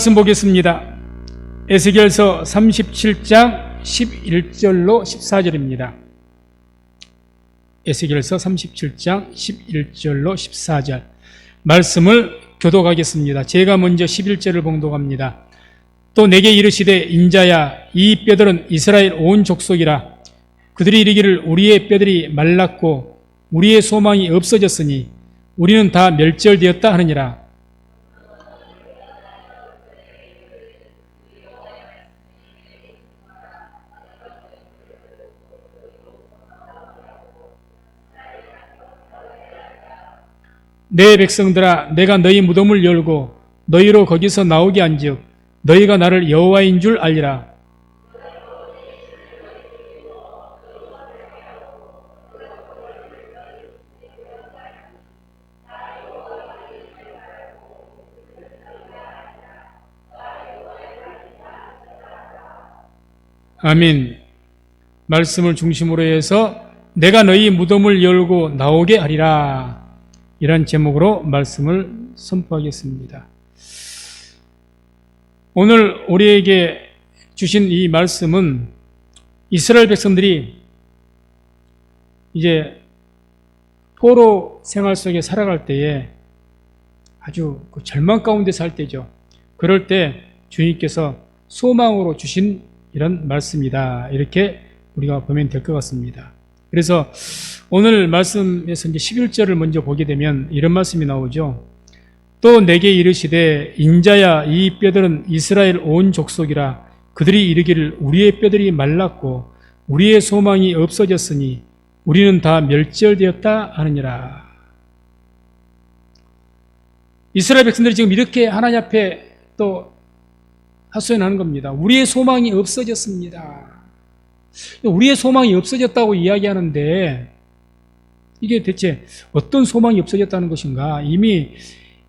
말씀 보겠습니다. 에스겔서 37장 11절로 14절입니다. 에스겔서 37장 11절로 14절 말씀을 교독하겠습니다. 제가 먼저 11절을 봉독합니다. 또 내게 이르시되 인자야, 이 뼈들은 이스라엘 온 족속이라. 그들이 이르기를 우리의 뼈들이 말랐고 우리의 소망이 없어졌으니 우리는 다 멸절되었다 하느니라. 내 백성들아, 내가 너희 무덤을 열고 너희로 거기서 나오게 한즉 너희가 나를 여호와인 줄 알리라. 아멘. 말씀을 중심으로 해서 내가 너희 무덤을 열고 나오게 하리라, 이런 제목으로 말씀을 선포하겠습니다. 오늘 우리에게 주신 이 말씀은 이스라엘 백성들이 이제 포로 생활 속에 살아갈 때에 아주 절망 가운데 살 때죠. 그럴 때 주님께서 소망으로 주신 이런 말씀이다, 이렇게 우리가 보면 될 것 같습니다. 그래서 오늘 말씀에서 이제 11절을 먼저 보게 되면 이런 말씀이 나오죠. 또 내게 이르시되 인자야, 이 뼈들은 이스라엘 온 족속이라. 그들이 이르기를 우리의 뼈들이 말랐고 우리의 소망이 없어졌으니 우리는 다 멸절되었다 하느니라. 이스라엘 백성들이 지금 이렇게 하나님 앞에 또 하소연하는 겁니다. 우리의 소망이 없어졌습니다. 우리의 소망이 없어졌다고 이야기하는데 이게 대체 어떤 소망이 없어졌다는 것인가? 이미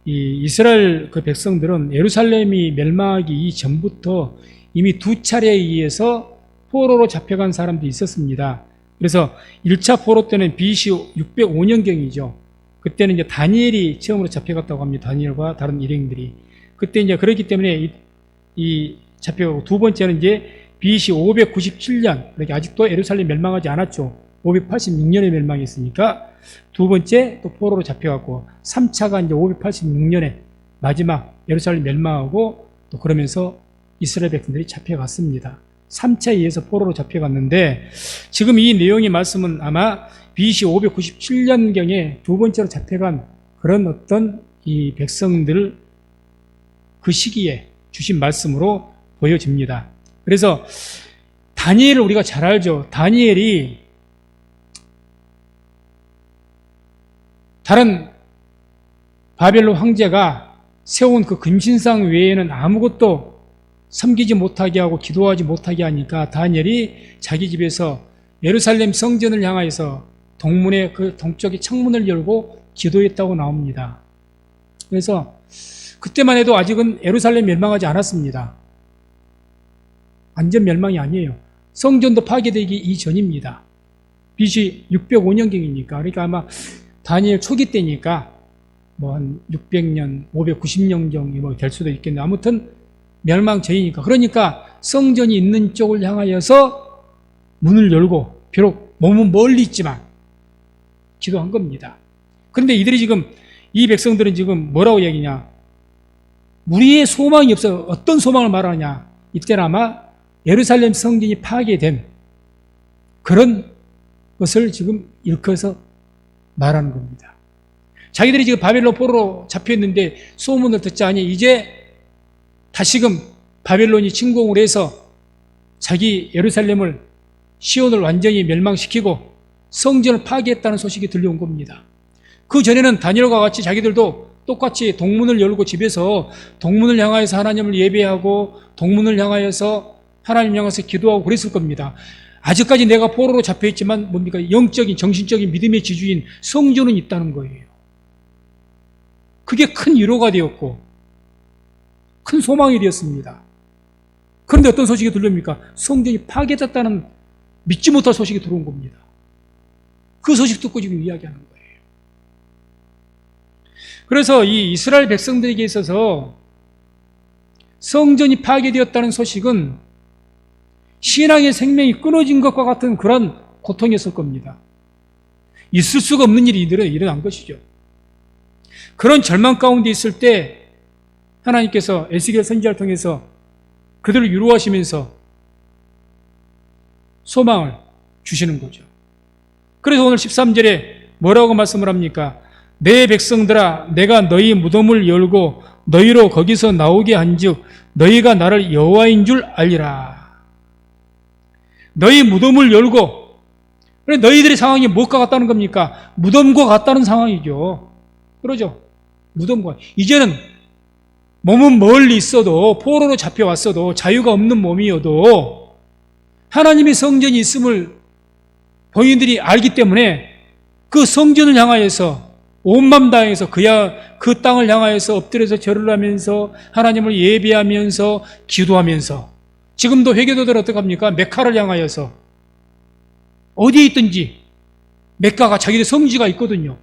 이 이스라엘 그 백성들은 예루살렘이 멸망하기 이전부터 이미 두 차례에 의해서 포로로 잡혀간 사람들이 있었습니다. 그래서 1차 포로 때는 BC 605년경이죠. 그때는 이제 다니엘이 처음으로 잡혀갔다고 합니다. 다니엘과 다른 일행들이. 그때 이제 그렇기 때문에 이 잡혀가고, 두 번째는 이제 BC 597년, 그러니까 아직도 예루살렘 멸망하지 않았죠. 586년에 멸망했으니까 두 번째 또 포로로 잡혀갔고, 3차가 이제 586년에 마지막 예루살렘 멸망하고, 또 그러면서 이스라엘 백성들이 잡혀갔습니다. 3차에 의해서 포로로 잡혀갔는데, 지금 이 내용의 말씀은 아마 BC 597년경에 두 번째로 잡혀간 그런 어떤 이 백성들 그 시기에 주신 말씀으로 보여집니다. 그래서 다니엘을 우리가 잘 알죠. 다니엘이 다른 바벨론 황제가 세운 그 금신상 외에는 아무것도 섬기지 못하게 하고 기도하지 못하게 하니까 다니엘이 자기 집에서 예루살렘 성전을 향하여서 동문의 그 동쪽의 창문을 열고 기도했다고 나옵니다. 그래서 그때만 해도 아직은 예루살렘 멸망하지 않았습니다. 완전 멸망이 아니에요. 성전도 파괴되기 이전입니다. BC 605년경이니까. 그러니까 아마 다니엘 초기 때니까 뭐 한 600년, 590년경이 뭐 될 수도 있겠네요. 아무튼 멸망 전이니까. 그러니까 성전이 있는 쪽을 향하여서 문을 열고, 비록 몸은 멀리 있지만 기도한 겁니다. 그런데 이들이 지금, 이 백성들은 지금 뭐라고 얘기냐? 우리의 소망이 없어. 어떤 소망을 말하느냐? 이때는 아마 예루살렘 성전이 파괴된 그런 것을 지금 일컬어서 말하는 겁니다. 자기들이 지금 바벨론 포로로 잡혀있는데 소문을 듣자니 이제 다시금 바벨론이 침공을 해서 자기 예루살렘을, 시온을 완전히 멸망시키고 성전을 파괴했다는 소식이 들려온 겁니다. 그 전에는 다니엘과 같이 자기들도 똑같이 동문을 열고 집에서 동문을 향하여서 하나님을 예배하고 동문을 향하여서 하나님 향해서 기도하고 그랬을 겁니다. 아직까지 내가 포로로 잡혀있지만 뭡니까? 영적인, 정신적인 믿음의 지주인 성전은 있다는 거예요. 그게 큰 위로가 되었고 큰 소망이 되었습니다. 그런데 어떤 소식이 들립니까? 성전이 파괴됐다는 믿지 못할 소식이 들어온 겁니다. 그 소식 듣고 지금 이야기하는 거예요. 그래서 이 이스라엘 백성들에게 있어서 성전이 파괴되었다는 소식은 신앙의 생명이 끊어진 것과 같은 그런 고통이었을 겁니다. 있을 수가 없는 일이 일어난 것이죠. 그런 절망 가운데 있을 때 하나님께서 에스겔 선지자를 통해서 그들을 위로하시면서 소망을 주시는 거죠. 그래서 오늘 13절에 뭐라고 말씀을 합니까? 내 백성들아, 내가 너희 무덤을 열고 너희로 거기서 나오게 한즉 너희가 나를 여호와인 줄 알리라. 너희 무덤을 열고, 너희들의 상황이 무엇과 같다는 겁니까? 무덤과 같다는 상황이죠. 그러죠? 무덤과. 이제는 몸은 멀리 있어도, 포로로 잡혀왔어도, 자유가 없는 몸이어도 하나님의 성전이 있음을 본인들이 알기 때문에 그 성전을 향하여서 온 맘 다해서 그 땅을 향하여서 엎드려서 절을 하면서 하나님을 예배하면서 기도하면서, 지금도 회개도들 어떡합니까? 메카를 향하여서 어디에 있든지 메카가 자기들 성지가 있거든요.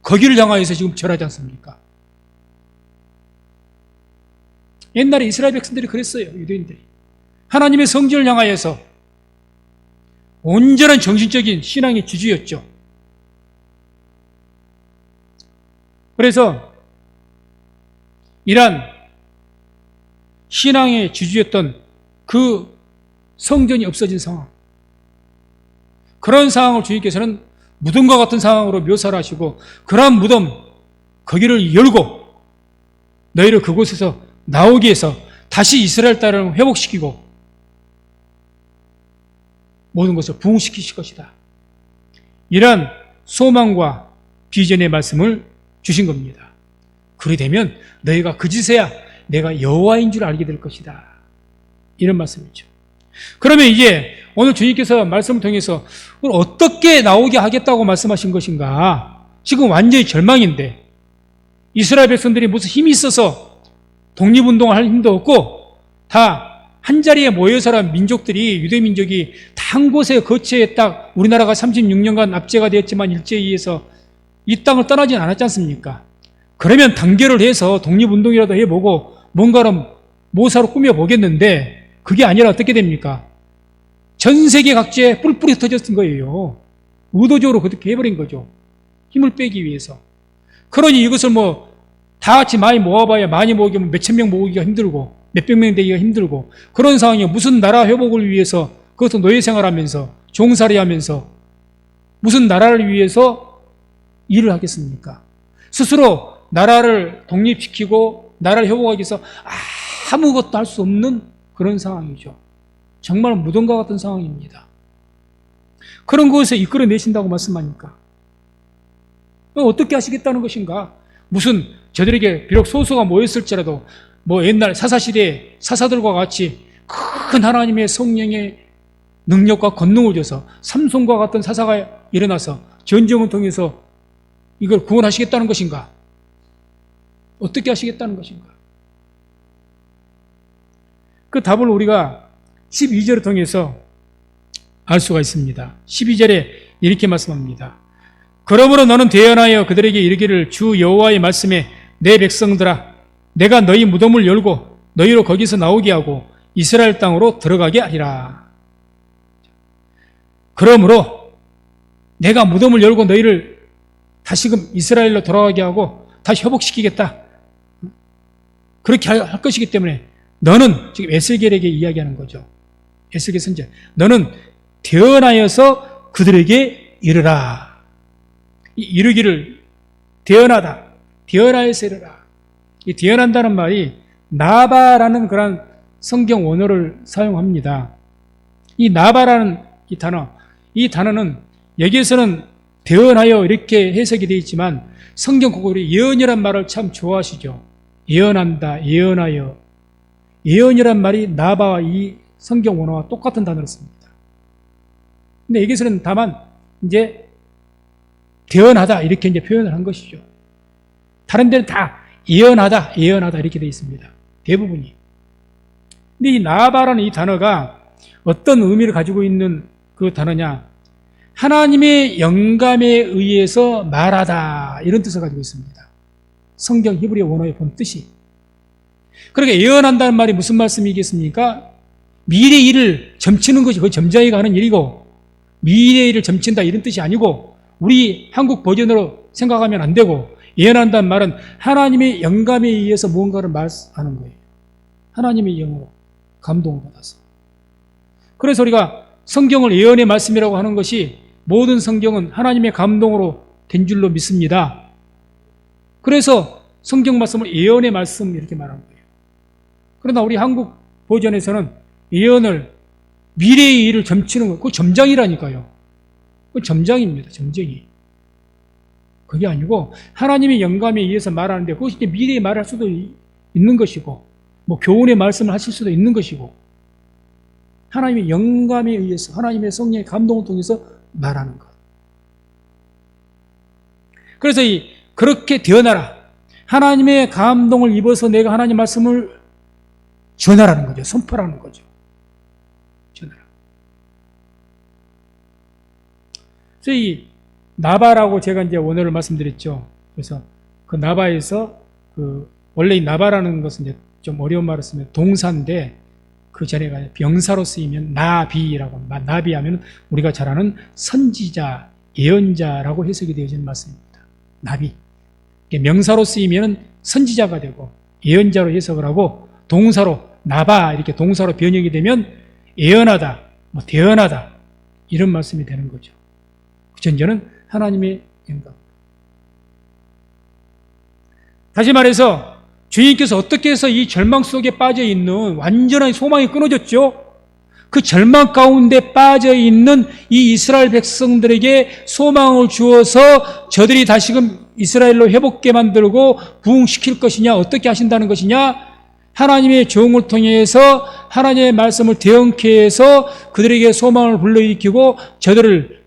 거기를 향하여서 지금 절하지 않습니까? 옛날에 이스라엘 백성들이 그랬어요. 유대인들이 하나님의 성전을 향하여서 온전한 정신적인 신앙의 지주였죠. 그래서 이러한 신앙의 지주였던 그 성전이 없어진 상황, 그런 상황을 주님께서는 무덤과 같은 상황으로 묘사를 하시고, 그러한 무덤 거기를 열고 너희를 그곳에서 나오게 해서 다시 이스라엘 땅을 회복시키고 모든 것을 부흥시키실 것이다. 이러한 소망과 비전의 말씀을 주신 겁니다. 그리 되면 너희가 그제서야 내가 여호와인 줄 알게 될 것이다. 이런 말씀이죠. 그러면 이제 오늘 주님께서 말씀을 통해서 어떻게 나오게 하겠다고 말씀하신 것인가? 지금 완전히 절망인데 이스라엘 백성들이 무슨 힘이 있어서 독립운동을 할 힘도 없고 다 한자리에 모여서란 민족들이, 유대민족이 다 한 곳에 거처에 딱 우리나라가 36년간 압제가 되었지만 일제에 의해서 이 땅을 떠나진 않았지 않습니까? 그러면 단결을 해서 독립운동이라도 해보고 뭔가를 모사로 꾸며보겠는데 그게 아니라 어떻게 됩니까? 전 세계 각지에 뿔뿔이 흩어졌던 거예요. 의도적으로 그렇게 해버린 거죠. 힘을 빼기 위해서. 그러니 이것을 다 같이 많이 모아봐야 많이 모으기면 몇천 명 모으기가 힘들고 몇백 명 되기가 힘들고 그런 상황에 무슨 나라 회복을 위해서 그것도 노예 생활하면서 종살이 하면서 무슨 나라를 위해서 일을 하겠습니까? 스스로 나라를 독립시키고 나라를 회복하기 위해서 아무것도 할 수 없는 그런 상황이죠. 정말 무덤과 같은 상황입니다. 그런 것에 이끌어내신다고 말씀하니까 어떻게 하시겠다는 것인가? 무슨 저들에게 비록 소수가 모였을지라도 옛날 사사시대의 사사들과 같이 큰 하나님의 성령의 능력과 권능을 줘서 삼손과 같은 사사가 일어나서 전쟁을 통해서 이걸 구원하시겠다는 것인가? 어떻게 하시겠다는 것인가? 그 답을 우리가 12절을 통해서 알 수가 있습니다. 12절에 이렇게 말씀합니다. 그러므로 너는 대언하여 그들에게 이르기를 주 여호와의 말씀에 내 백성들아 내가 너희 무덤을 열고 너희로 거기서 나오게 하고 이스라엘 땅으로 들어가게 하리라. 그러므로 내가 무덤을 열고 너희를 다시금 이스라엘로 돌아가게 하고 다시 회복시키겠다. 그렇게 할 것이기 때문에 너는 지금 에스겔에게 이야기하는 거죠. 에스겔 선지자, 너는 대언하여서 그들에게 이르라. 이르기를 대언하다, 대언하여서 이르라. 이 대언한다는 말이 나바라는 그런 성경 원어를 사용합니다. 이 나바라는 이 단어는 여기에서는 대언하여 이렇게 해석이 되어 있지만 성경 고고리 예언이란 말을 참 좋아하시죠. 예언한다, 예언하여. 예언이란 말이 나바와 이 성경 원어와 똑같은 단어를 씁니다. 근데 여기서는 다만 이제 대언하다 이렇게 이제 표현을 한 것이죠. 다른 데는 다 예언하다, 예언하다 이렇게 되어 있습니다. 대부분이. 근데 이 나바라는 이 단어가 어떤 의미를 가지고 있는 그 단어냐? 하나님의 영감에 의해서 말하다 이런 뜻을 가지고 있습니다. 성경 히브리 원어의 본 뜻이. 그러니까 예언한다는 말이 무슨 말씀이겠습니까? 미래 일을 점치는 것이 그 점장이가 하는 일이고, 미래 일을 점친다 이런 뜻이 아니고, 우리 한국 버전으로 생각하면 안 되고, 예언한다는 말은 하나님의 영감에 의해서 무언가를 말하는 거예요. 하나님의 영으로 감동을 받아서. 그래서 우리가 성경을 예언의 말씀이라고 하는 것이 모든 성경은 하나님의 감동으로 된 줄로 믿습니다. 그래서 성경 말씀을 예언의 말씀 이렇게 말하는 거예요. 그러나 우리 한국 버전에서는 예언을 미래의 일을 점치는 거, 그거 점장이라니까요. 그거 점장입니다. 점쟁이. 그게 아니고 하나님의 영감에 의해서 말하는데 그것이 이제 미래에 말할 수도 있는 것이고, 뭐 교훈의 말씀을 하실 수도 있는 것이고, 하나님의 영감에 의해서 하나님의 성령의 감동을 통해서 말하는 것. 그래서 그렇게 되어나라. 하나님의 감동을 입어서 내가 하나님 말씀을 전하라는 거죠. 선포하는 거죠. 전하라. 그래서 이 나바라고 제가 이제 원어를 말씀드렸죠. 그래서 그 나바에서 원래 이 나바라는 것은 이제 좀 어려운 말을 쓰면 동사인데 그 전에가 병사로 쓰이면 나비라고 합니다. 나비하면 우리가 잘 아는 선지자, 예언자라고 해석이 되어지는 말씀입니다. 나비. 명사로 쓰이면 선지자가 되고 예언자로 해석을 하고 동사로 나바 이렇게 동사로 변형이 되면 예언하다, 뭐 대언하다 이런 말씀이 되는 거죠. 그 전제는 하나님의 영감. 다시 말해서 주님께서 어떻게 해서 이 절망 속에 빠져 있는 완전한 소망이 끊어졌죠? 그 절망 가운데 빠져 있는 이 이스라엘 백성들에게 소망을 주어서 저들이 다시금 이스라엘로 회복게 만들고 부흥시킬 것이냐, 어떻게 하신다는 것이냐, 하나님의 종을 통해서 하나님의 말씀을 대언케 해서 그들에게 소망을 불러일으키고 저들을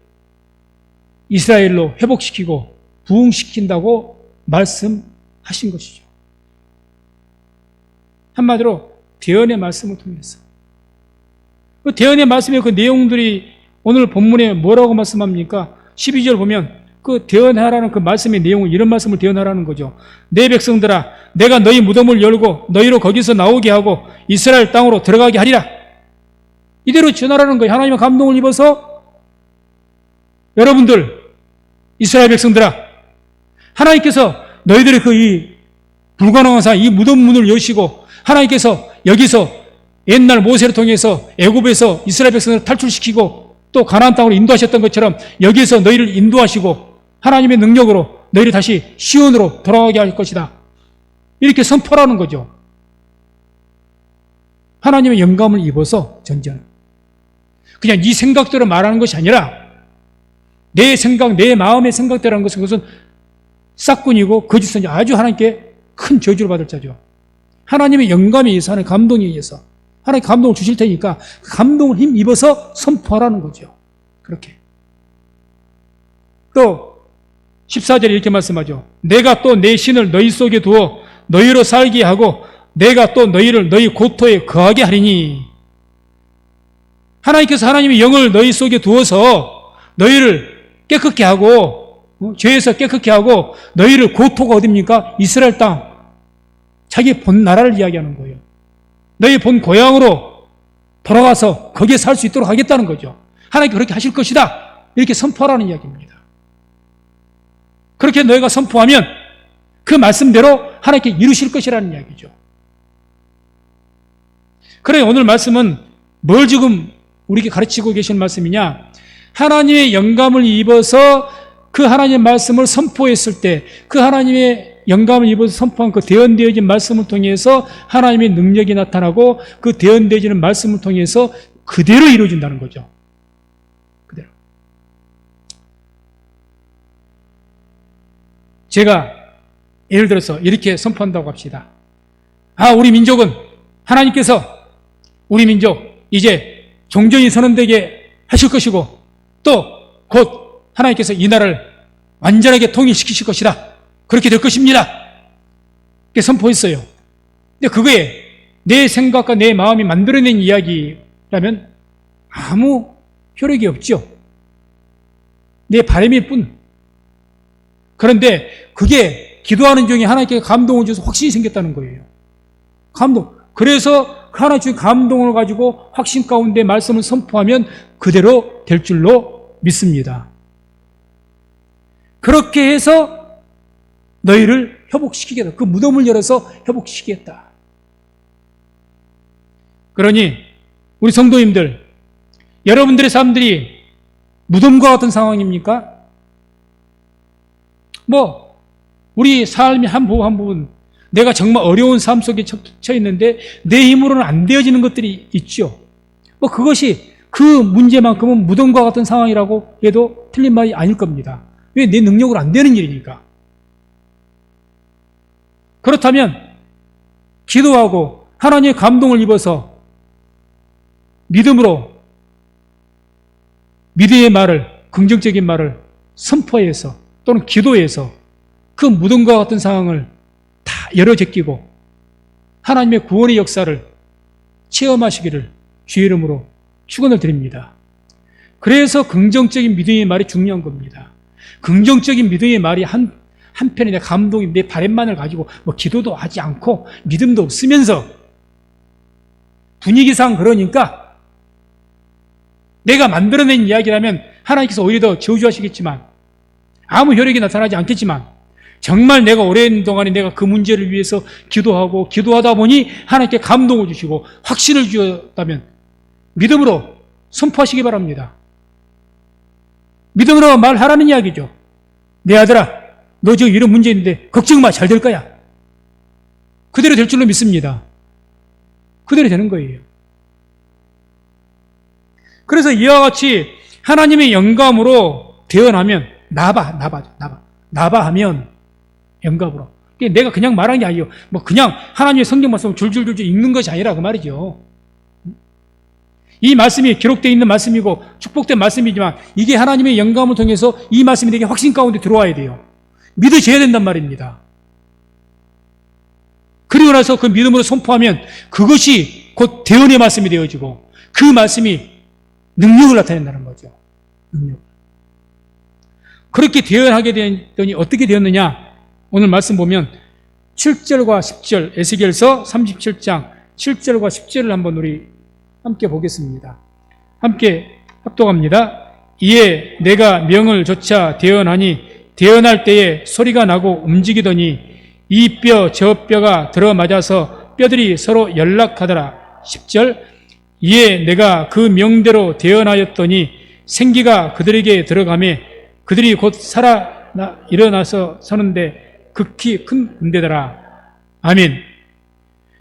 이스라엘로 회복시키고 부흥시킨다고 말씀하신 것이죠. 한마디로 대언의 말씀을 통해서. 그 대언의 말씀의 그 내용들이 오늘 본문에 뭐라고 말씀합니까? 12절 보면 그 대언하라는 그 말씀의 내용을 이런 말씀을 대언하라는 거죠. 내 백성들아, 내가 너희 무덤을 열고 너희로 거기서 나오게 하고 이스라엘 땅으로 들어가게 하리라. 이대로 전하라는 거예요. 하나님의 감동을 입어서 여러분들 이스라엘 백성들아, 하나님께서 너희들의 그 이 불가능한 상황, 이 무덤 문을 여시고 하나님께서 여기서 옛날 모세를 통해서 애굽에서 이스라엘 백성을 탈출시키고 또 가나안 땅으로 인도하셨던 것처럼 여기에서 너희를 인도하시고 하나님의 능력으로 너희를 다시 시온으로 돌아가게 할 것이다. 이렇게 선포하는 거죠. 하나님의 영감을 입어서 전제는 그냥 네 생각대로 말하는 것이 아니라 내 생각, 내 마음의 생각대로 하는 것은 그것은 싹군이고 거짓은 아주 하나님께 큰 저주를 받을 자죠. 하나님의 영감에 의해서, 하나님의 감동에 의해서 하나님 감동을 주실 테니까 그 감동을 힘입어서 선포하라는 거죠. 그렇게. 또 14절에 이렇게 말씀하죠. 내가 또 내 신을 너희 속에 두어 너희로 살게 하고 내가 또 너희를 너희 고토에 거하게 하리니. 하나님께서 하나님의 영을 너희 속에 두어서 너희를 깨끗게 하고 죄에서 깨끗게 하고 너희를 고토가 어딥니까? 이스라엘 땅. 자기 본 나라를 이야기하는 거예요. 너희 본 고향으로 돌아가서 거기에 살 수 있도록 하겠다는 거죠. 하나님께 그렇게 하실 것이다. 이렇게 선포하라는 이야기입니다. 그렇게 너희가 선포하면 그 말씀대로 하나님께 이루실 것이라는 이야기죠. 그래 오늘 말씀은 뭘 지금 우리에게 가르치고 계신 말씀이냐? 하나님의 영감을 입어서 그 하나님의 말씀을 선포했을 때 그 하나님의 영감을 입어서 선포한 그 대언되어진 말씀을 통해서 하나님의 능력이 나타나고 그 대언되어지는 말씀을 통해서 그대로 이루어진다는 거죠. 그대로. 제가 예를 들어서 이렇게 선포한다고 합시다. 우리 민족은 하나님께서 우리 민족 이제 종전이 선언되게 하실 것이고 또 곧 하나님께서 이 나라를 완전하게 통일시키실 것이다. 그렇게 될 것입니다. 이렇게 선포했어요. 근데 그거에 내 생각과 내 마음이 만들어낸 이야기라면 아무 효력이 없죠. 내 바람일 뿐. 그런데 그게 기도하는 중에 하나님께 감동을 줘서 확신이 생겼다는 거예요. 감동. 그래서 하나님 주신 감동을 가지고 확신 가운데 말씀을 선포하면 그대로 될 줄로 믿습니다. 그렇게 해서 너희를 회복시키겠다. 그 무덤을 열어서 회복시키겠다. 그러니 우리 성도님들, 여러분들의 삶들이 무덤과 같은 상황입니까? 우리 삶의 한 부분, 내가 정말 어려운 삶 속에 처해 있는데 내 힘으로는 안 되어지는 것들이 있죠. 그것이 그 문제만큼은 무덤과 같은 상황이라고 해도 틀린 말이 아닐 겁니다. 왜? 내 능력으로 안 되는 일이니까. 그렇다면 기도하고 하나님의 감동을 입어서 믿음으로 믿음의 말을, 긍정적인 말을 선포해서 또는 기도해서 그 무덤과 같은 상황을 다 열어 제끼고 하나님의 구원의 역사를 체험하시기를 주의 이름으로 축원을 드립니다. 그래서 긍정적인 믿음의 말이 중요한 겁니다. 긍정적인 믿음의 말이 한편에 내 감동이 내 바램만을 가지고 기도도 하지 않고 믿음도 없으면서 분위기상 그러니까 내가 만들어낸 이야기라면 하나님께서 오히려 더 저주하시겠지만 아무 효력이 나타나지 않겠지만 정말 내가 오랜 동안에 내가 그 문제를 위해서 기도하다 보니 하나님께 감동을 주시고 확신을 주었다면 믿음으로 선포하시기 바랍니다. 믿음으로 말하라는 이야기죠. 내 아들아, 너 지금 이런 문제 있는데 걱정 마, 잘 될 거야. 그대로 될 줄로 믿습니다. 그대로 되는 거예요. 그래서 이와 같이 하나님의 영감으로 대언하면 나바 하면 영감으로. 내가 그냥 말한 게 아니에요. 그냥 하나님의 성경 말씀을 줄줄줄 읽는 것이 아니라 그 말이죠. 이 말씀이 기록되어 있는 말씀이고 축복된 말씀이지만 이게 하나님의 영감을 통해서 이 말씀이 내게 확신 가운데 들어와야 돼요. 믿어져야 된단 말입니다. 그리고 나서 그 믿음으로 선포하면 그것이 곧 대언의 말씀이 되어지고 그 말씀이 능력을 나타낸다는 거죠. 능력. 그렇게 대언하게 되더니 어떻게 되었느냐? 오늘 말씀 보면 7절과 10절, 에스겔서 37장 7절과 10절을 한번 우리 함께 보겠습니다. 함께 합독합니다. 이에 내가 명을 조차 대언하니 대언할 때에 소리가 나고 움직이더니 이 뼈 저 뼈가 들어맞아서 뼈들이 서로 연락하더라. 10절. 이에 내가 그 명대로 대언하였더니 생기가 그들에게 들어가매 그들이 곧 일어나서 서는데 극히 큰 군대더라. 아멘.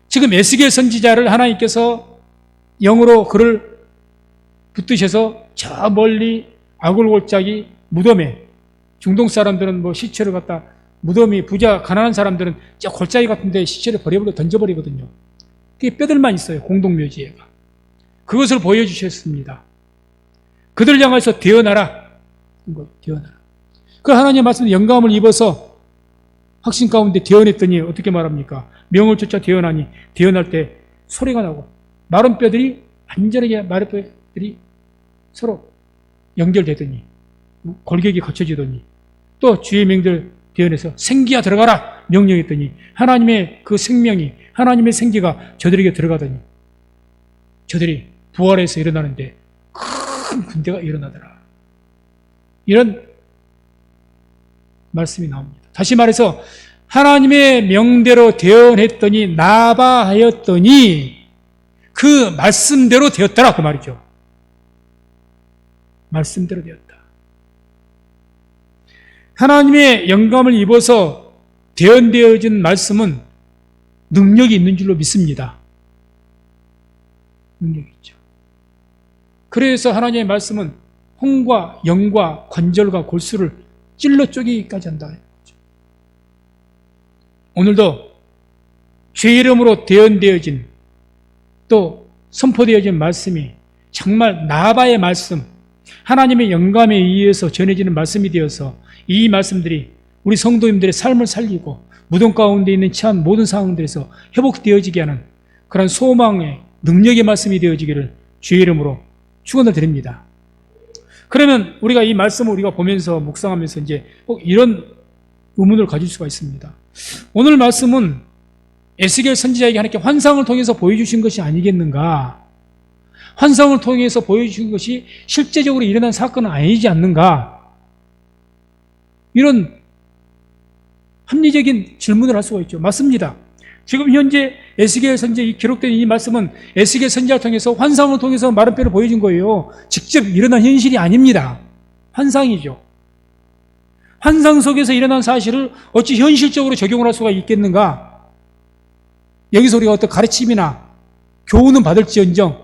지금 에스겔 선지자를 하나님께서 영으로 그를 붙드셔서 저 멀리 아굴골짜기 무덤에, 중동 사람들은 시체를 갖다 무덤이 가난한 사람들은 저 골짜기 같은데 시체를 던져버리거든요. 그게 뼈들만 있어요. 공동묘지에가. 그것을 보여주셨습니다. 그들을 향해서 대언하라. 대언하라. 그 하나님의 말씀에 영감을 입어서 확신 가운데 대언했더니 어떻게 말합니까? 명을 쫓아 대언하니 대언할 때 소리가 나고 마른 뼈들이 완전하게 마른 뼈들이 서로 연결되더니 골격이 거쳐지더니 또 주의 명들 대언해서 생기야 들어가라 명령했더니 하나님의 그 생명이 하나님의 생기가 저들에게 들어가더니 저들이 부활해서 일어나는데 큰 군대가 일어나더라. 이런 말씀이 나옵니다. 다시 말해서 하나님의 명대로 대언했더니 나바하였더니 그 말씀대로 되었더라 그 말이죠. 말씀대로 되었다. 하나님의 영감을 입어서 대언되어진 말씀은 능력이 있는 줄로 믿습니다. 능력이 있죠. 그래서 하나님의 말씀은 혼과 영과 관절과 골수를 찔러 쪼개기까지 한다. 오늘도 주의 이름으로 대언되어진 또 선포되어진 말씀이 정말 나바의 말씀, 하나님의 영감에 의해서 전해지는 말씀이 되어서 이 말씀들이 우리 성도님들의 삶을 살리고 무덤 가운데 있는 처한 모든 상황들에서 회복되어지게 하는 그런 소망의 능력의 말씀이 되어지기를 주의 이름으로 축원을 드립니다. 그러면 우리가 이 말씀을 우리가 보면서 묵상하면서 이제 꼭 이런 의문을 가질 수가 있습니다. 오늘 말씀은 에스겔 선지자에게 하나님께 환상을 통해서 보여주신 것이 아니겠는가? 환상을 통해서 보여주신 것이 실제적으로 일어난 사건은 아니지 않는가? 이런 합리적인 질문을 할 수가 있죠. 맞습니다. 지금 현재 에스겔 선지자에 기록된 이 말씀은 에스겔 선지자를 통해서 환상을 통해서 마름표를 보여준 거예요. 직접 일어난 현실이 아닙니다. 환상이죠. 환상 속에서 일어난 사실을 어찌 현실적으로 적용을 할 수가 있겠는가? 여기서 우리가 어떤 가르침이나 교훈은 받을지언정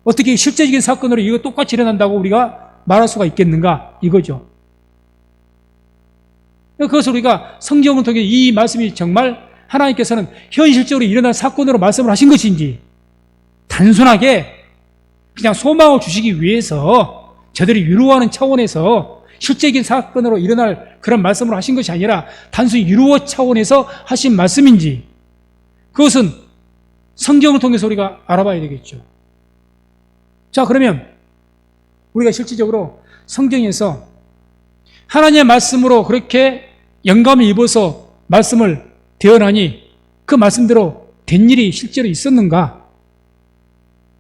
어떻게 실제적인 사건으로 이거 똑같이 일어난다고 우리가 말할 수가 있겠는가? 이거죠. 그것을 우리가 성경을 통해 이 말씀이 정말 하나님께서는 현실적으로 일어난 사건으로 말씀을 하신 것인지 단순하게 그냥 소망을 주시기 위해서 저들이 위로하는 차원에서 실제적인 사건으로 일어날 그런 말씀을 하신 것이 아니라 단순히 위로 차원에서 하신 말씀인지 그것은 성경을 통해서 우리가 알아봐야 되겠죠. 자, 그러면 우리가 실질적으로 성경에서 하나님의 말씀으로 그렇게 영감을 입어서 말씀을 대언하니 그 말씀대로 된 일이 실제로 있었는가?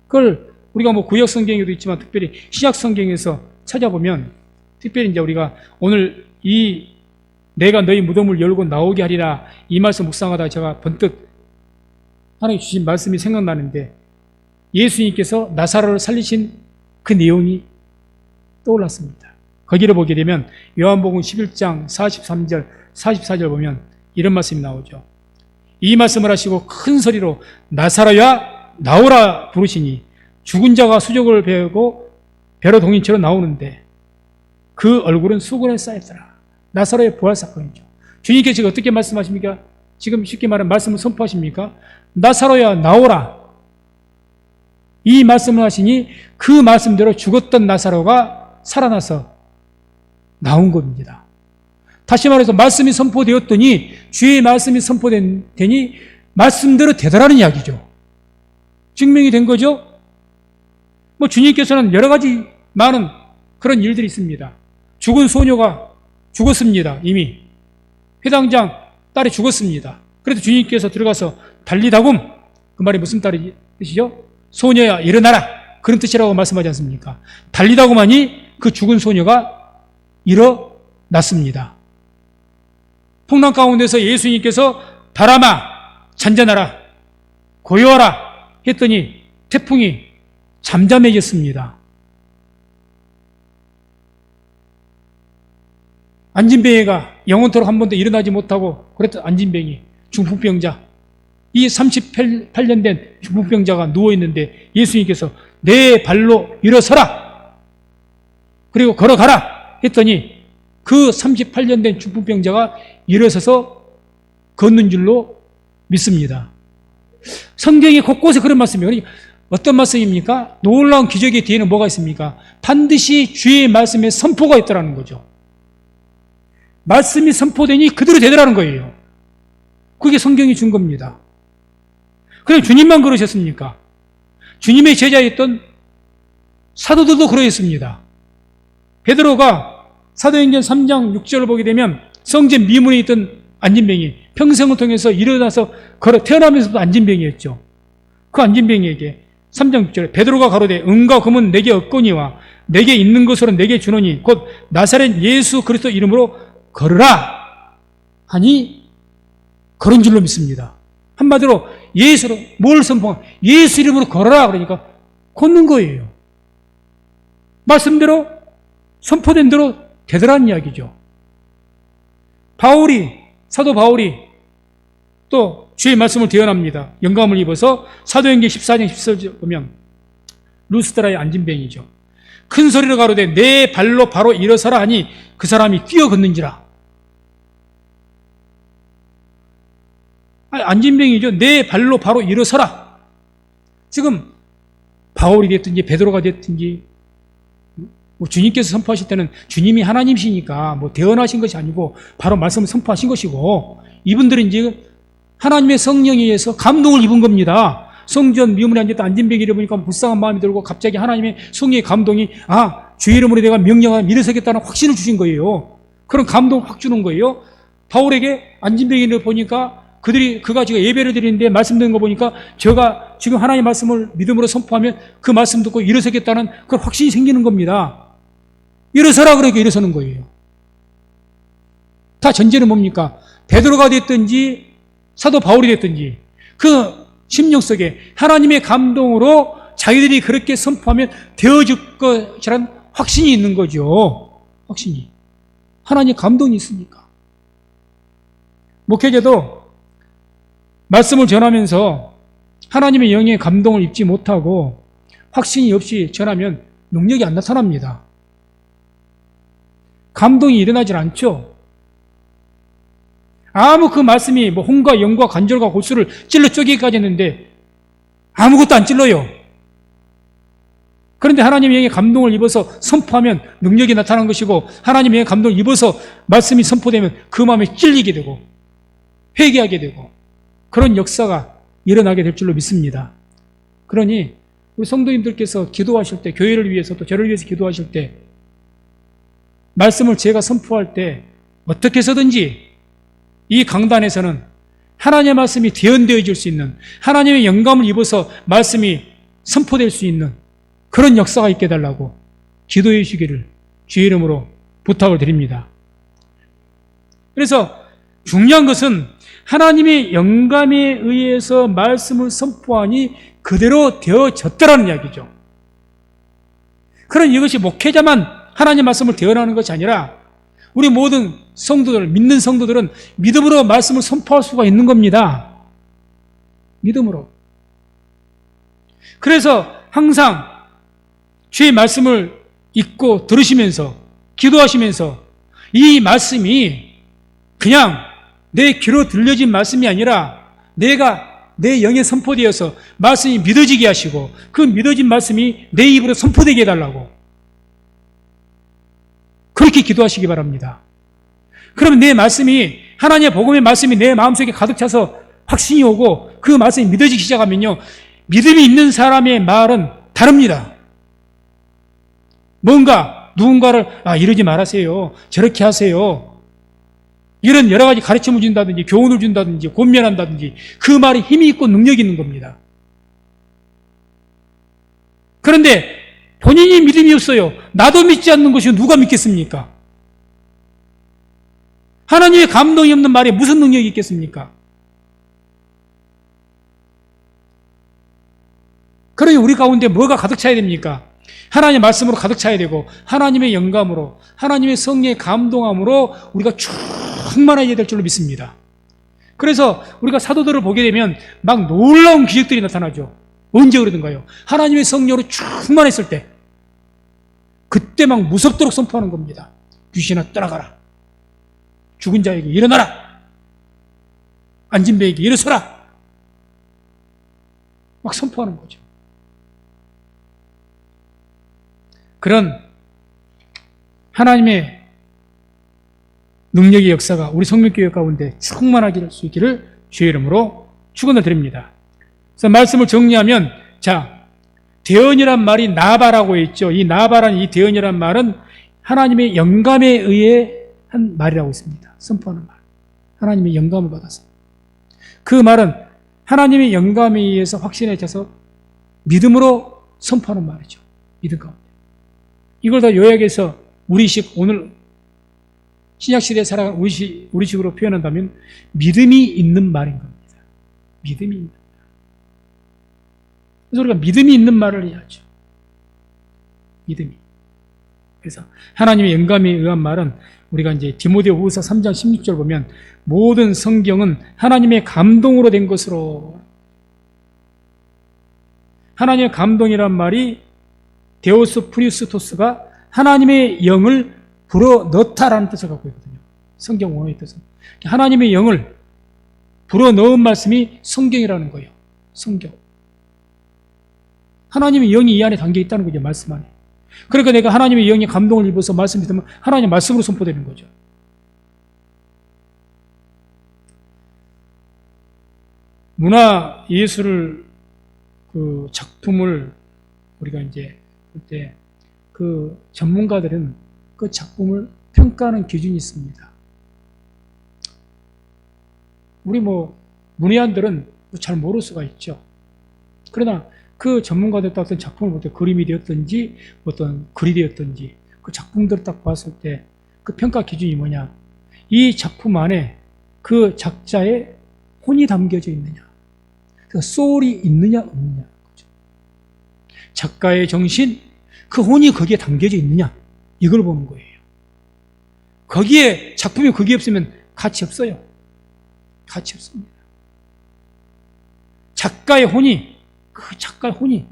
그걸 우리가 뭐 구약 성경에도 있지만 특별히 신약 성경에서 찾아보면 특별히 이제 우리가 오늘 이 내가 너희 무덤을 열고 나오게 하리라 이 말씀 묵상하다가 제가 번뜩 하나님 주신 말씀이 생각나는데 예수님께서 나사로를 살리신 그 내용이 떠올랐습니다. 거기를 보게 되면 요한복음 11장 43절 44절 보면 이런 말씀이 나오죠. 이 말씀을 하시고 큰 소리로 나사로야 나오라 부르시니 죽은 자가 수족을 베고 배로 동인처로 나오는데 그 얼굴은 수건에 쌓였더라. 나사로의 부활 사건이죠. 주님께서 지금 어떻게 말씀하십니까? 지금 쉽게 말하면 말씀을 선포하십니까? 나사로야 나오라. 이 말씀을 하시니 그 말씀대로 죽었던 나사로가 살아나서 나온 겁니다. 다시 말해서 말씀이 선포되었더니 주의 말씀이 선포되니 말씀대로 되더라는 이야기죠. 증명이 된 거죠. 뭐 주님께서는 여러 가지 많은 그런 일들이 있습니다. 죽은 소녀가 죽었습니다. 이미 회당장 딸이 죽었습니다. 그래도 주님께서 들어가서 달리다굼 그 말이 무슨 뜻이죠? 소녀야 일어나라 그런 뜻이라고 말씀하지 않습니까? 달리다굼 하니 그 죽은 소녀가 일어났습니다. 풍랑 가운데서 예수님께서 바람아 잔잔하라 고요하라 했더니 태풍이 잠잠해졌습니다. 안진뱅이가 영원토록 한 번도 일어나지 못하고 그랬던 안진뱅이 중풍병자 이 38년 된 중풍병자가 누워있는데 예수님께서 내 발로 일어서라 그리고 걸어가라 했더니 그 38년 된 중풍병자가 일어서서 걷는 줄로 믿습니다. 성경이 곳곳에 그런 말씀이에요. 어떤 말씀입니까? 놀라운 기적의 뒤에는 뭐가 있습니까? 반드시 주의 말씀에 선포가 있다는 거죠. 말씀이 선포되니 그대로 되더라는 거예요. 그게 성경이 준 겁니다. 그럼 주님만 그러셨습니까? 주님의 제자였던 사도들도 그러했습니다. 베드로가 사도행전 3장 6절을 보게 되면 성전 미문에 있던 안진뱅이 평생을 통해서 일어나서 걸어 태어나면서도 안진뱅이였죠. 그 안진뱅이에게 3장 6절에 베드로가 가로되 은과 금은 내게 없거니와 내게 있는 것으로 내게 주노니 곧 나사렛 예수 그리스도 이름으로 걸으라 하니 걸은 줄로 믿습니다. 한마디로 예수로 뭘 선포한 예수 이름으로 걸어라 그러니까 걷는 거예요. 말씀대로 선포된 대로 되더라는 이야기죠. 사도 바울이 또 주의 말씀을 대언합니다. 영감을 입어서 사도행전 14장 14절 보면 루스드라의 안진뱅이죠. 큰 소리로 가로되 내 발로 바로 일어서라 하니 그 사람이 뛰어 걷는지라. 안진뱅이죠. 내 발로 바로 일어서라. 지금 바울이 됐든지 베드로가 됐든지 뭐 주님께서 선포하실 때는 주님이 하나님이시니까 뭐 대언하신 것이 아니고 바로 말씀을 선포하신 것이고 이분들은 지금 하나님의 성령에 의해서 감동을 입은 겁니다. 성전 미문에 앉았다 안진뱅이를 보니까 불쌍한 마음이 들고 갑자기 하나님의 성령의 감동이 주의 이름으로 내가 명령하면 일어서겠다는 확신을 주신 거예요. 그런 감동을 확 주는 거예요. 바울에게 안진뱅이를 보니까 그들이 그 가지고 예배를 드리는데 말씀 듣는 거 보니까 제가 지금 하나님의 말씀을 믿음으로 선포하면 그 말씀 듣고 일어서겠다는 그 확신이 생기는 겁니다. 일어서라 그러니까 일어서는 거예요. 다 전제는 뭡니까? 베드로가 됐든지 사도 바울이 됐든지 그 심령 속에 하나님의 감동으로 자기들이 그렇게 선포하면 되어질 것이라는 확신이 있는 거죠. 확신이. 하나님의 감동이 있으니까. 목회자도 말씀을 전하면서 하나님의 영의 감동을 입지 못하고 확신이 없이 전하면 능력이 안 나타납니다. 감동이 일어나질 않죠. 아무 그 말씀이 뭐 혼과 영과 관절과 골수를 찔러 쪼개기까지 했는데 아무것도 안 찔러요. 그런데 하나님의 영의 감동을 입어서 선포하면 능력이 나타나는 것이고 하나님의 영의 감동을 입어서 말씀이 선포되면 그 마음에 찔리게 되고 회개하게 되고 그런 역사가 일어나게 될 줄로 믿습니다. 그러니 우리 성도님들께서 기도하실 때 교회를 위해서 또 저를 위해서 기도하실 때 말씀을 제가 선포할 때 어떻게 해서든지 이 강단에서는 하나님의 말씀이 대언되어질 수 있는 하나님의 영감을 입어서 말씀이 선포될 수 있는 그런 역사가 있게 해달라고 기도해 주시기를 주의 이름으로 부탁을 드립니다. 그래서 중요한 것은 하나님의 영감에 의해서 말씀을 선포하니 그대로 되어졌더라는 이야기죠. 그런 이것이 목회자만 하나님의 말씀을 대언하는 것이 아니라 우리 모든 성도들, 믿는 성도들은 믿음으로 말씀을 선포할 수가 있는 겁니다. 믿음으로. 그래서 항상 주의 말씀을 읽고 들으시면서 기도하시면서 이 말씀이 그냥 내 귀로 들려진 말씀이 아니라 내가 내 영에 선포되어서 말씀이 믿어지게 하시고 그 믿어진 말씀이 내 입으로 선포되게 해달라고 그렇게 기도하시기 바랍니다. 그러면 내 말씀이 하나님의 복음의 말씀이 내 마음속에 가득 차서 확신이 오고 그 말씀이 믿어지기 시작하면요 믿음이 있는 사람의 말은 다릅니다. 뭔가 누군가를 이러지 말아세요. 저렇게 하세요. 이런 여러 가지 가르침을 준다든지 교훈을 준다든지 권면한다든지 그 말이 힘이 있고 능력이 있는 겁니다. 그런데 본인이 믿음이 없어요. 나도 믿지 않는 것이 누가 믿겠습니까? 하나님의 감동이 없는 말에 무슨 능력이 있겠습니까? 그러니 우리 가운데 뭐가 가득 차야 됩니까? 하나님의 말씀으로 가득 차야 되고 하나님의 영감으로 하나님의 성령의 감동함으로 우리가 충만해야 될 줄로 믿습니다. 그래서 우리가 사도들을 보게 되면 막 놀라운 기적들이 나타나죠. 언제 그러던가요? 하나님의 성령으로 충만했을 때 그때 막 무섭도록 선포하는 겁니다. 귀신아 떠나가라. 죽은 자에게 일어나라. 앉은 배에게 일어서라. 막 선포하는 거죠. 그런 하나님의 능력의 역사가 우리 성령교회 가운데 충만하게 될 수 있기를 주의 이름으로 축원을 드립니다. 그래서 말씀을 정리하면 대언이란 말이 나바라고 했죠. 이 나바라는 이 대언이란 말은 하나님의 영감에 의해 한 말이라고 했습니다. 선포하는 말. 하나님의 영감을 받아서. 그 말은 하나님의 영감에 의해서 확신해져서 믿음으로 선포하는 말이죠. 믿음 가운데. 이걸 다 요약해서 우리식, 오늘 신약시대에 살아가는 우리식으로 표현한다면 믿음이 있는 말인 겁니다. 믿음이 있는 말. 그래서 우리가 믿음이 있는 말을 해야죠. 믿음이. 그래서 하나님의 영감에 의한 말은 우리가 이제 디모데후서 3장 16절 보면 모든 성경은 하나님의 감동으로 된 것으로 하나님의 감동이란 말이 데오스 프리스토스가 하나님의 영을 불어넣다라는 뜻을 갖고 있거든요. 성경 원어의 뜻은. 하나님의 영을 불어넣은 말씀이 성경이라는 거예요. 성경. 하나님의 영이 이 안에 담겨 있다는 거죠. 말씀 안에. 그러니까 내가 하나님의 영의 감동을 입어서 말씀 믿으면 하나님의 말씀으로 선포되는 거죠. 문화 예술을 그 작품을 우리가 이제 그때 그 전문가들은 그 작품을 평가하는 기준이 있습니다. 우리 문외한들은 잘 모를 수가 있죠. 그러나 그 전문가들 딱 어떤 작품을 볼 때 그림이 되었든지 어떤 글이 되었든지 그 작품들을 딱 봤을 때 그 평가 기준이 뭐냐? 이 작품 안에 그 작자의 혼이 담겨져 있느냐? 그 소울이 있느냐 없느냐? 작가의 정신, 그 혼이 거기에 담겨져 있느냐? 이걸 보는 거예요. 거기에 작품이 거기에 없으면 가치 없어요. 가치 없습니다. 작가의 혼이, 그 작가의 혼이,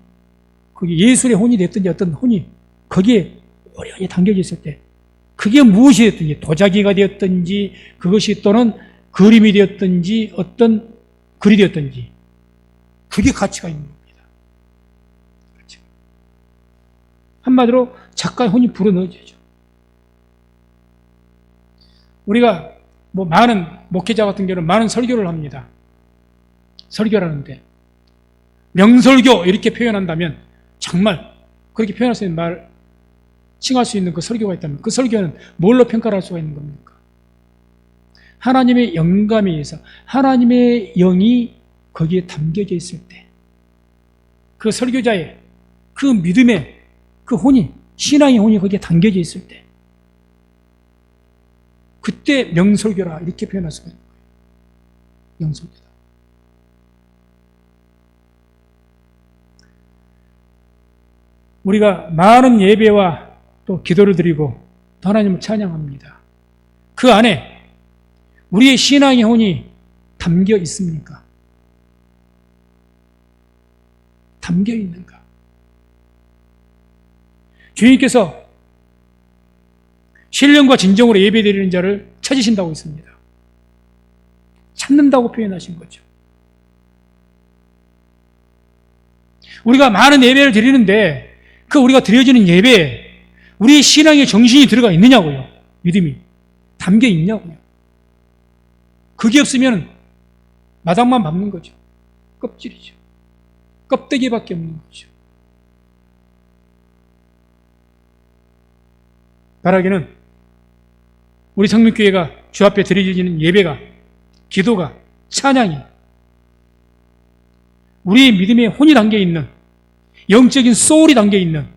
거기 예술의 혼이 됐든지 어떤 혼이 거기에 오래오래 담겨져 있을 때, 그게 무엇이 됐든지, 도자기가 되었든지, 그것이 또는 그림이 되었든지, 어떤 글이 되었든지, 그게 가치가 있는 겁니다. 그렇죠. 한마디로 작가의 혼이 불어넣어져죠. 우리가 많은 목회자 같은 경우는 많은 설교를 합니다. 설교를 하는데 명설교 이렇게 표현한다면 정말 그렇게 표현할 수 있는 말, 칭할 수 있는 그 설교가 있다면 그 설교는 뭘로 평가를 할 수가 있는 겁니까? 하나님의 영감에 의해서 하나님의 영이 거기에 담겨져 있을 때 그 설교자의 그 믿음의 그 혼이, 신앙의 혼이 거기에 담겨져 있을 때 그때 명설교라 이렇게 표현할 수가 있는 거예요. 명설교다. 우리가 많은 예배와 또 기도를 드리고 또 하나님을 찬양합니다. 그 안에 우리의 신앙의 혼이 담겨 있습니까? 담겨 있는가? 주님께서 신령과 진정으로 예배드리는 자를 찾으신다고 했습니다. 찾는다고 표현하신 거죠. 우리가 많은 예배를 드리는데 그 우리가 드려지는 예배에 우리의 신앙의 정신이 들어가 있느냐고요. 믿음이 담겨 있냐고요. 그게 없으면 마당만 밟는 거죠. 껍질이죠. 껍데기밖에 없는 거죠. 바라기는 우리 성민교회가 주 앞에 드려지는 예배가, 기도가, 찬양이 우리의 믿음에 혼이 담겨있는, 영적인 소울이 담겨있는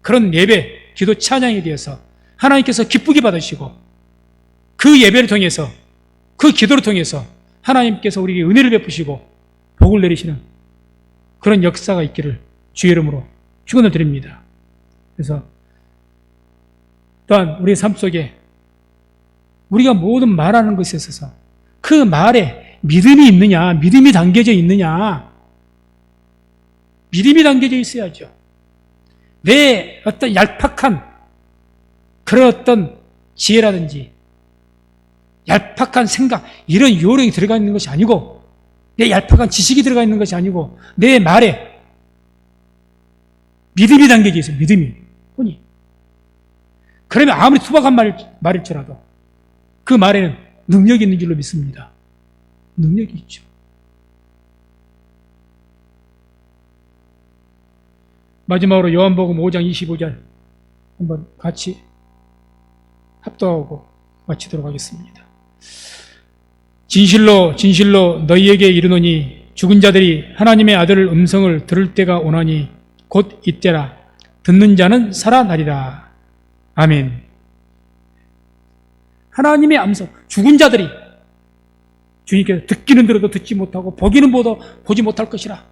그런 예배, 기도, 찬양에 대해서 하나님께서 기쁘게 받으시고 그 예배를 통해서, 그 기도를 통해서 하나님께서 우리에게 은혜를 베푸시고 복을 내리시는 그런 역사가 있기를 주의 이름으로 축원을 드립니다. 그래서 또한 우리의 삶 속에 우리가 모든 말하는 것에 있어서 그 말에 믿음이 있느냐, 믿음이 담겨져 있느냐, 믿음이 담겨져 있어야죠. 내 어떤 얄팍한 그런 어떤 지혜라든지 얄팍한 생각, 이런 요령이 들어가 있는 것이 아니고, 내 얄팍한 지식이 들어가 있는 것이 아니고 내 말에 믿음이 담겨져 있어요. 믿음이, 혼이. 그러면 아무리 투박한 말일지라도 그 말에는 능력이 있는 줄로 믿습니다. 능력이 있죠. 마지막으로 요한복음 5장 25절 한번 같이 합독하고 마치도록 하겠습니다. 진실로 진실로 너희에게 이르노니 죽은 자들이 하나님의 아들 음성을 들을 때가 오나니 곧 이때라. 듣는 자는 살아나리라. 아멘. 하나님의 음성, 죽은 자들이 주님께서 듣기는 들어도 듣지 못하고 보기는 보지 못할 것이라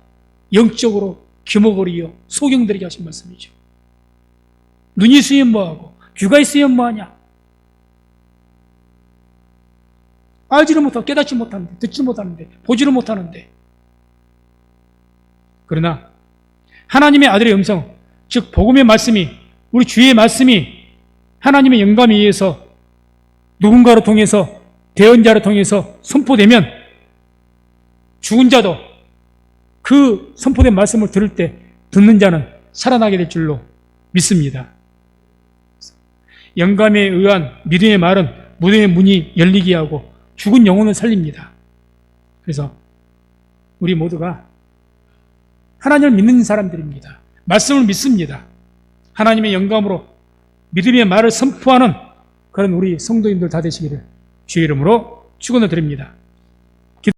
영적으로 규모거리요 소경들에게 하신 말씀이죠. 눈이 있으면 뭐하고 귀가 있으면 뭐하냐. 알지를 못하고 깨닫지 못하는데, 듣지 못하는데, 보지를 못하는데, 그러나 하나님의 아들의 음성, 즉 복음의 말씀이, 우리 주의 말씀이 하나님의 영감에 의해서 누군가로 통해서, 대언자로 통해서 선포되면 죽은 자도 그 선포된 말씀을 들을 때 듣는 자는 살아나게 될 줄로 믿습니다. 영감에 의한 믿음의 말은 무덤의 문이 열리게 하고 죽은 영혼을 살립니다. 그래서 우리 모두가 하나님을 믿는 사람들입니다. 말씀을 믿습니다. 하나님의 영감으로 믿음의 말을 선포하는 그런 우리 성도님들 다 되시기를 주의 이름으로 축원을 드립니다.